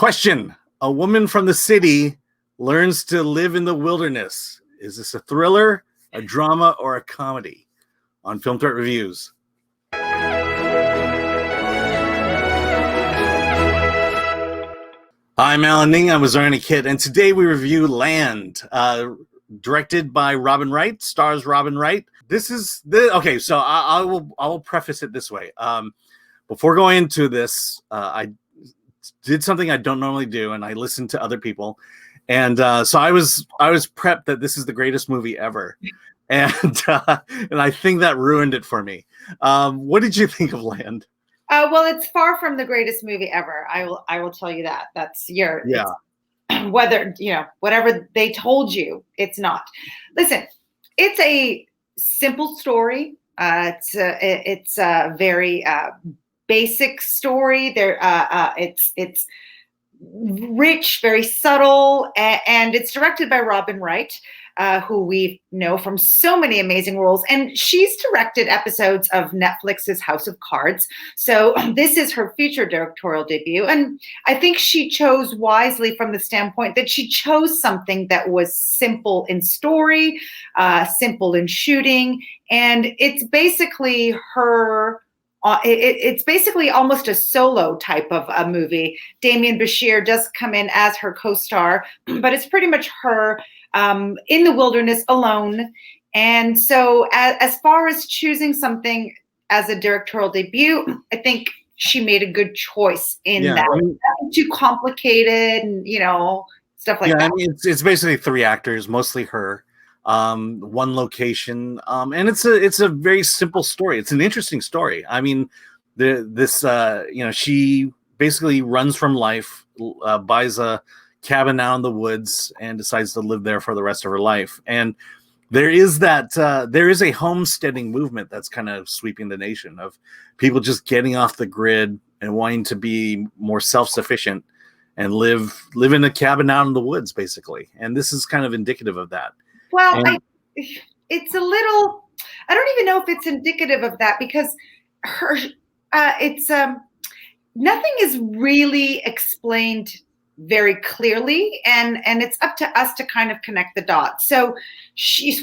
Question: a woman from the city learns to live in the wilderness. Is this a thriller, a drama, or a comedy? On Film Threat Reviews. I'm Alan Ning. I'm with Zorianna Kit, and today we review Land, directed by Robin Wright, stars Robin Wright. This is okay. So I will preface it this way. Before going into this, I did something I don't normally do, and I listened to other people, and so I was prepped that this is the greatest movie ever, and I think that ruined it for me. What did you think of Land? Well, it's far from the greatest movie ever. I will tell you that. That's whether whatever they told you, it's not. Listen, it's a simple story. It's a very basic story. It's rich, very subtle, and it's directed by Robin Wright, who we know from so many amazing roles. And she's directed episodes of Netflix's House of Cards. So this is her feature directorial debut. And I think she chose wisely from the standpoint that she chose something that was simple in story, simple in shooting. And it's basically her... it's basically almost a solo type of a movie. Demián Bichir does come in as her co-star, but it's pretty much her in the wilderness alone. And so as far as choosing something as a directorial debut, I think she made a good choice in that. I mean, nothing too complicated and, stuff like that. I mean, it's basically three actors, mostly her. One location, and it's a very simple story. It's an interesting story. I mean, she basically runs from life, buys a cabin out in the woods, and decides to live there for the rest of her life. And there is a homesteading movement that's kind of sweeping the nation, of people just getting off the grid and wanting to be more self-sufficient and live in a cabin out in the woods, basically. And this is kind of indicative of that. Well, it's a little, I don't even know if it's indicative of that, because nothing is really explained very clearly, and it's up to us to kind of connect the dots. So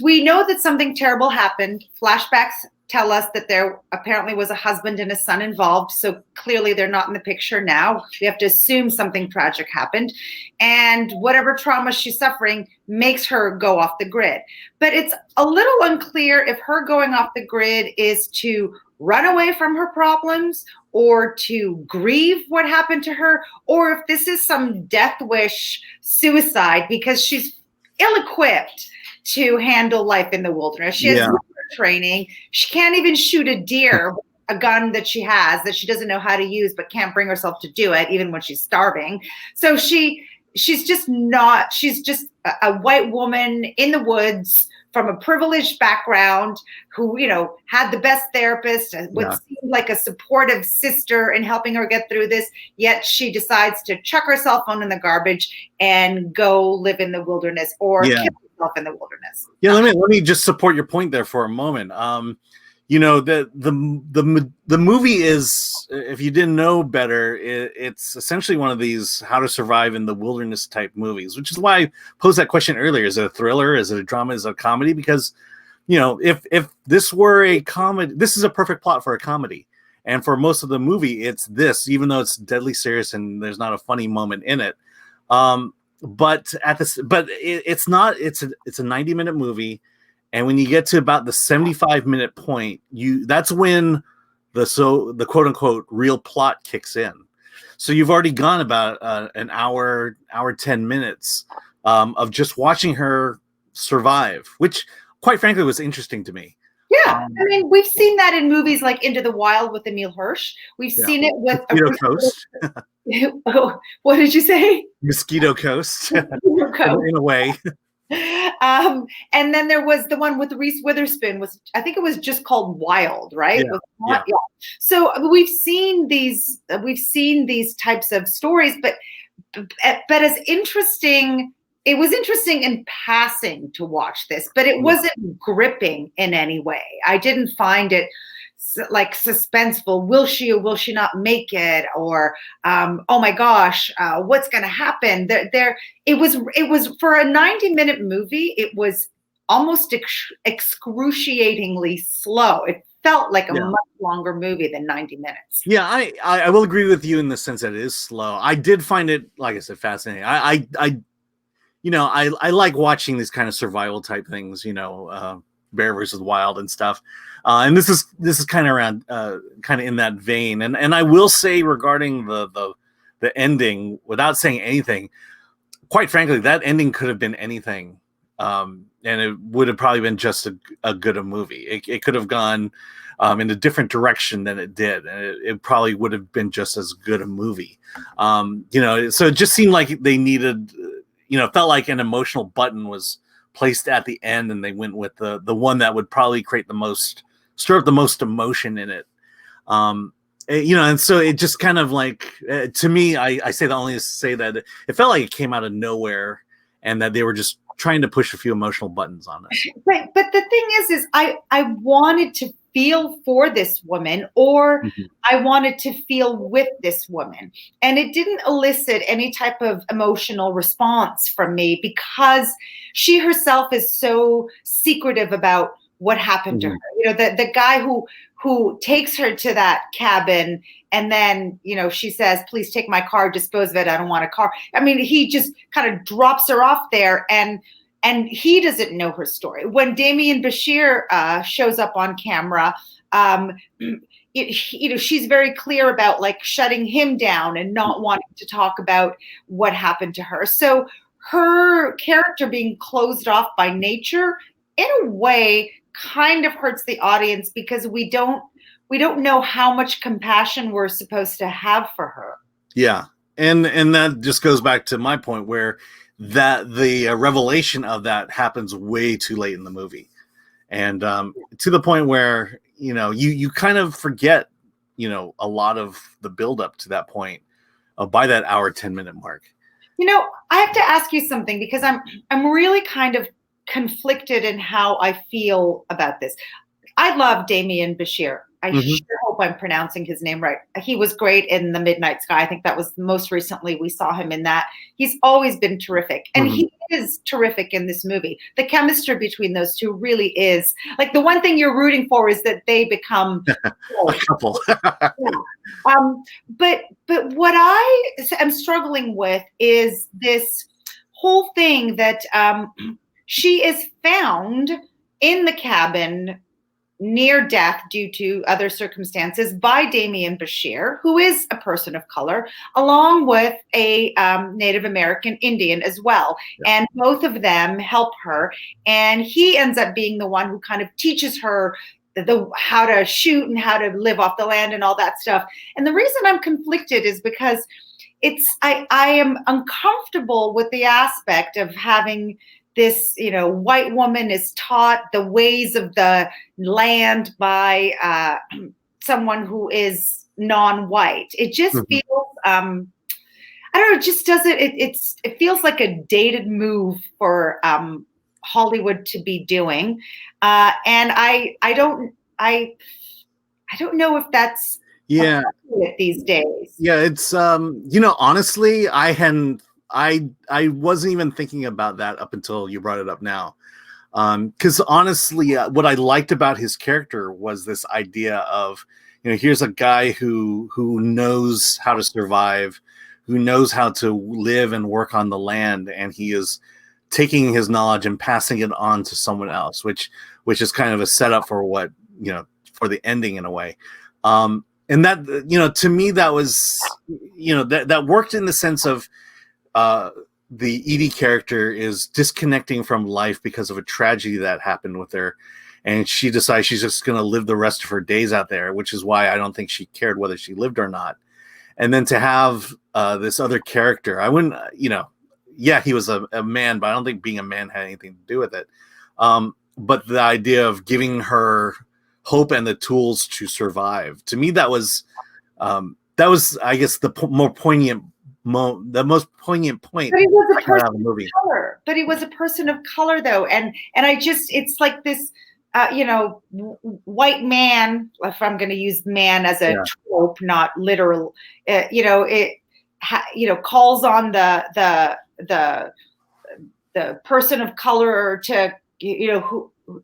we know that something terrible happened. Flashbacks tell us that there apparently was a husband and a son involved. So clearly they're not in the picture now. We have to assume something tragic happened. And whatever trauma she's suffering makes her go off the grid. But it's a little unclear if her going off the grid is to run away from her problems, or to grieve what happened to her, or if this is some death wish suicide because she's ill-equipped to handle life in the wilderness. She has no training. She can't even shoot a deer with a gun that she has that she doesn't know how to use, but can't bring herself to do it even when she's starving. So she's just a white woman in the woods from a privileged background who, had the best therapist, what seemed like a supportive sister in helping her get through this, yet she decides to chuck her cell phone in the garbage and go live in the wilderness, or kill herself in the wilderness. Yeah, let me just support your point there for a moment. The movie is, if you didn't know better, it's essentially one of these how to survive in the wilderness type movies, which is why I posed that question earlier. Is it a thriller? Is it a drama? Is it a comedy? Because, if this were a comedy, this is a perfect plot for a comedy. And for most of the movie, it's this, even though it's deadly serious and there's not a funny moment in it. But it's not, it's a 90-minute movie. And when you get to about the 75-minute point, that's when the quote unquote real plot kicks in. So you've already gone about an hour 10 minutes of just watching her survive, which quite frankly was interesting to me. Yeah, I mean, we've seen that in movies like Into the Wild with Emile Hirsch. We've seen it with Mosquito Coast. What did you say? Mosquito Coast. In a way. And then there was the one with Reese Witherspoon. I think it was just called Wild, right? Yeah. So we've seen these types of stories, but as interesting. It was interesting in passing to watch this, but it wasn't gripping in any way. I didn't find it like suspenseful. Will she or will she not make it? Or oh my gosh, what's going to happen? It was for a 90-minute movie. It was almost excruciatingly slow. It felt like a much longer movie than 90 minutes. Yeah, I will agree with you in the sense that it is slow. I did find it, like I said, fascinating. I like watching these kind of survival type things, Bear versus Wild and stuff. And this is kind of around kind of in that vein. And I will say regarding the ending, without saying anything, quite frankly, that ending could have been anything. And it would have probably been just a good movie. It could have gone in a different direction than it did. And it probably would have been just as good a movie. So it just seemed like they needed, felt like an emotional button was placed at the end, and they went with the one that would probably stir up the most emotion in it. And so it just kind of like, to me, I say that only to say that it felt like it came out of nowhere and that they were just trying to push a few emotional buttons on it. Right. But the thing is I wanted to feel for this woman, or I wanted to feel with this woman. And it didn't elicit any type of emotional response from me because she herself is so secretive about what happened to her. The guy who takes her to that cabin and then, she says, please take my car, dispose of it. I don't want a car. I mean, he just kind of drops her off there, and he doesn't know her story. When Demián Bichir shows up on camera, she's very clear about like shutting him down and not wanting to talk about what happened to her. So her character being closed off by nature, in a way, kind of hurts the audience because we don't know how much compassion we're supposed to have for her. Yeah, and that just goes back to my point where that the revelation of that happens way too late in the movie, and to the point where you kind of forget a lot of the build up to that point by that hour 10-minute mark. I have to ask you something because I'm really kind of conflicted in how I feel about this. I love Demián Bichir. I sure hope I'm pronouncing his name right. He was great in The Midnight Sky. I think that was most recently we saw him in that. He's always been terrific. And he is terrific in this movie. The chemistry between those two really is, like, the one thing you're rooting for is that they become a couple. But what I am struggling with is this whole thing that she is found in the cabin near death due to other circumstances by Demián Bichir, who is a person of color, along with a Native American Indian as well. Yeah. And both of them help her. And he ends up being the one who kind of teaches her how to shoot and how to live off the land and all that stuff. And the reason I'm conflicted is because I am uncomfortable with the aspect of having this, white woman is taught the ways of the land by someone who is non-white. It just feels, I don't know, it just doesn't, it feels like a dated move for Hollywood to be doing. And I don't know if that's appropriate these days. Yeah, it's, honestly, I wasn't even thinking about that up until you brought it up now. Because honestly, what I liked about his character was this idea of, here's a guy who knows how to survive, who knows how to live and work on the land, and he is taking his knowledge and passing it on to someone else, which is kind of a setup for what, for the ending in a way. And that, to me, that was, that worked in the sense of, the Edie character is disconnecting from life because of a tragedy that happened with her, and she decides she's just going to live the rest of her days out there, which is why I don't think she cared whether she lived or not. And then to have this other character, I wouldn't, he was a man, but I don't think being a man had anything to do with it. But the idea of giving her hope and the tools to survive, to me, that was, I guess, the most poignant point. But he was a person of color. But he was a person of color, though, and I just, it's like this white man, if I'm going to use man as a trope, not literal, calls on the person of color to,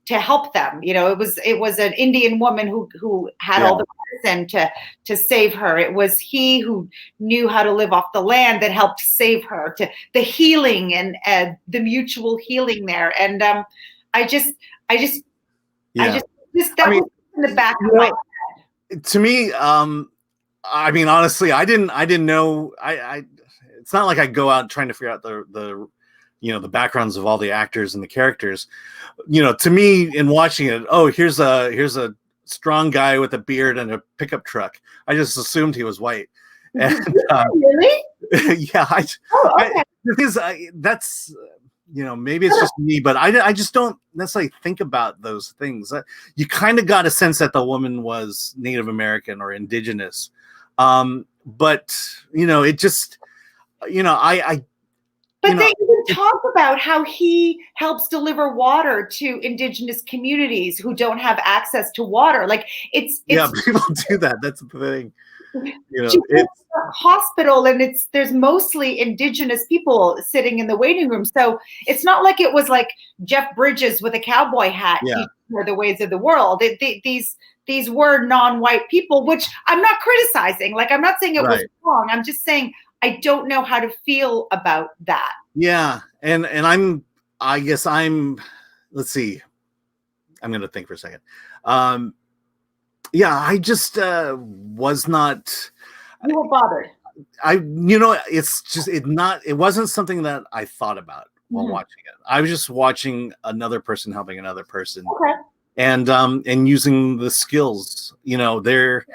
to help them. It was an Indian woman who had all the medicine to save her. It was he who knew how to live off the land that helped save her. To the healing and the mutual healing there. And I just that was in the back of my head. To me, I mean, honestly, I didn't know. It's not like I go out trying to figure out the backgrounds of all the actors and the characters. To me, in watching it, here's a strong guy with a beard and a pickup truck. I just assumed he was white. And, really? Yeah. That's maybe it's just me, but I just don't necessarily think about those things. You kind of got a sense that the woman was Native American or indigenous, but it just But they even talk about how he helps deliver water to indigenous communities who don't have access to water. Like it's people do that. That's the thing. It's a hospital, and there's mostly indigenous people sitting in the waiting room. So it's not like it was like Jeff Bridges with a cowboy hat teaching her the ways of the world. These were non-white people, which I'm not criticizing. Like, I'm not saying it was wrong. I'm just saying I don't know how to feel about that. Yeah. And let's see. I'm going to think for a second. I just was not. You were bothered. It wasn't something that I thought about while watching it. I was just watching another person helping another person. Okay. And using the skills, you've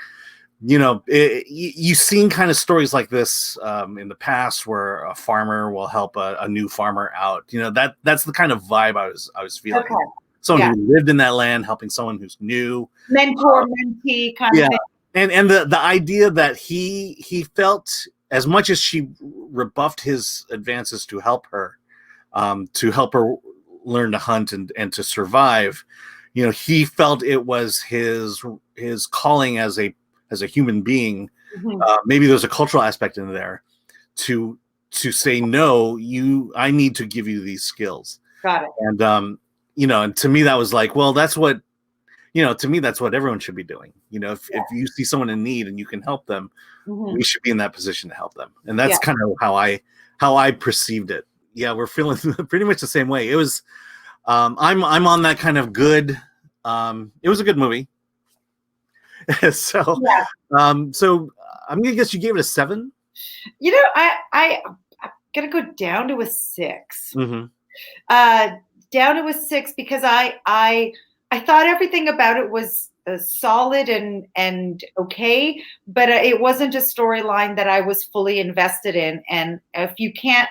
seen kind of stories like this in the past where a farmer will help a new farmer out. That's the kind of vibe I was feeling. Okay. Someone who lived in that land helping someone who's new. Mentor, mentee kind of thing. And the idea that he felt, as much as she rebuffed his advances to help her learn to hunt and to survive, he felt it was his calling as a human being. Maybe there's a cultural aspect in there to say, no, I need to give you these skills. Got it. And and to me that was like, well, that's what to me that's what everyone should be doing. If you see someone in need and you can help them, we should be in that position to help them. And that's kind of how I perceived it. Yeah, we're feeling pretty much the same way. It was I'm on that kind of good. It was a good movie. So I'm gonna guess you gave it a 7. I'm gonna go down to a 6. Down to a 6 because I thought everything about it was solid and okay, but it wasn't a storyline that I was fully invested in. And if you can't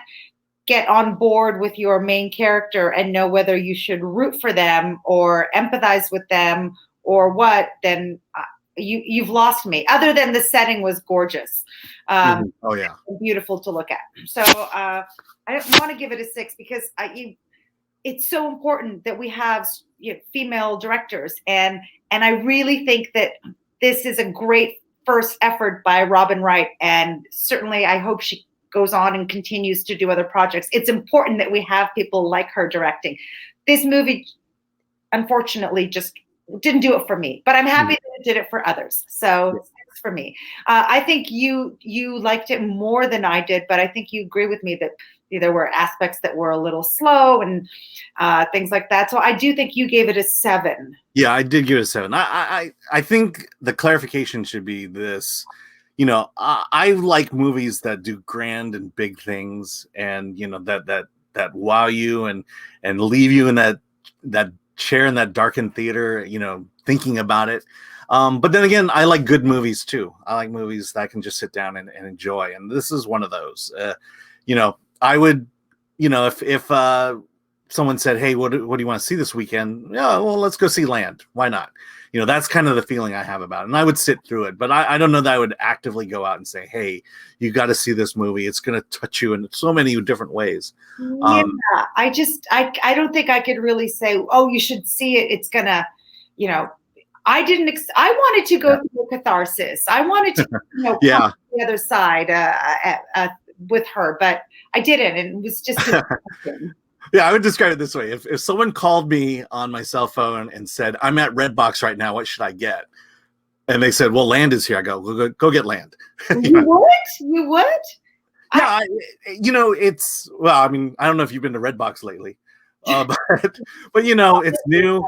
get on board with your main character and know whether you should root for them or empathize with them or what, then you've lost me. Other than the setting was gorgeous. Beautiful to look at. So I want to give it a 6 because it's so important that we have female directors, and I really think that this is a great first effort by Robin Wright, and certainly I hope she goes on and continues to do other projects. It's important that we have people like her directing. This movie, unfortunately, just didn't do it for me, but I'm happy that it did it for others. So 6 for me. I think you liked it more than I did, but I think you agree with me that there were aspects that were a little slow and things like that. So I do think you gave it a 7. Yeah, I did give it a 7. I think the clarification should be this. I like movies that do grand and big things, and that wow you and leave you in that chair in that darkened theater, thinking about it. But then again, I like good movies too. I like movies that I can just sit down and enjoy, and this is one of those. I would, if someone said, "Hey, what do you want to see this weekend?" Yeah, well, let's go see Land. Why not? That's kind of the feeling I have about it. And I would sit through it, but I don't know that I would actively go out and say, hey, you got to see this movie. It's going to touch you in so many different ways. Yeah, I don't think I could really say, oh, you should see it. It's going to, I wanted to go through a catharsis. I wanted to, come to the other side with her, but I didn't. And it was just Yeah, I would describe it this way. If someone called me on my cell phone and said, I'm at Redbox right now, what should I get? And they said, well, Land is here. I go get Land. You would? Yeah, it's, well, I mean, I don't know if you've been to Redbox lately, but it's new.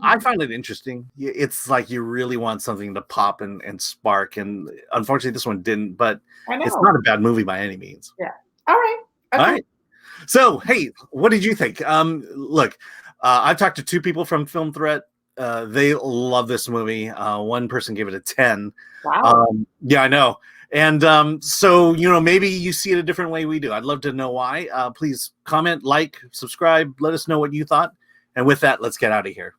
I find it interesting. It's like you really want something to pop and spark. And unfortunately, this one didn't, but it's not a bad movie by any means. Yeah. All right. Okay. All right. So, hey, what did you think? Look, I've talked to 2 people from Film Threat. They love this movie. One person gave it a 10. Wow. Yeah, I know. And so, maybe you see it a different way we do. I'd love to know why. Please comment, like, subscribe. Let us know what you thought. And with that, let's get out of here.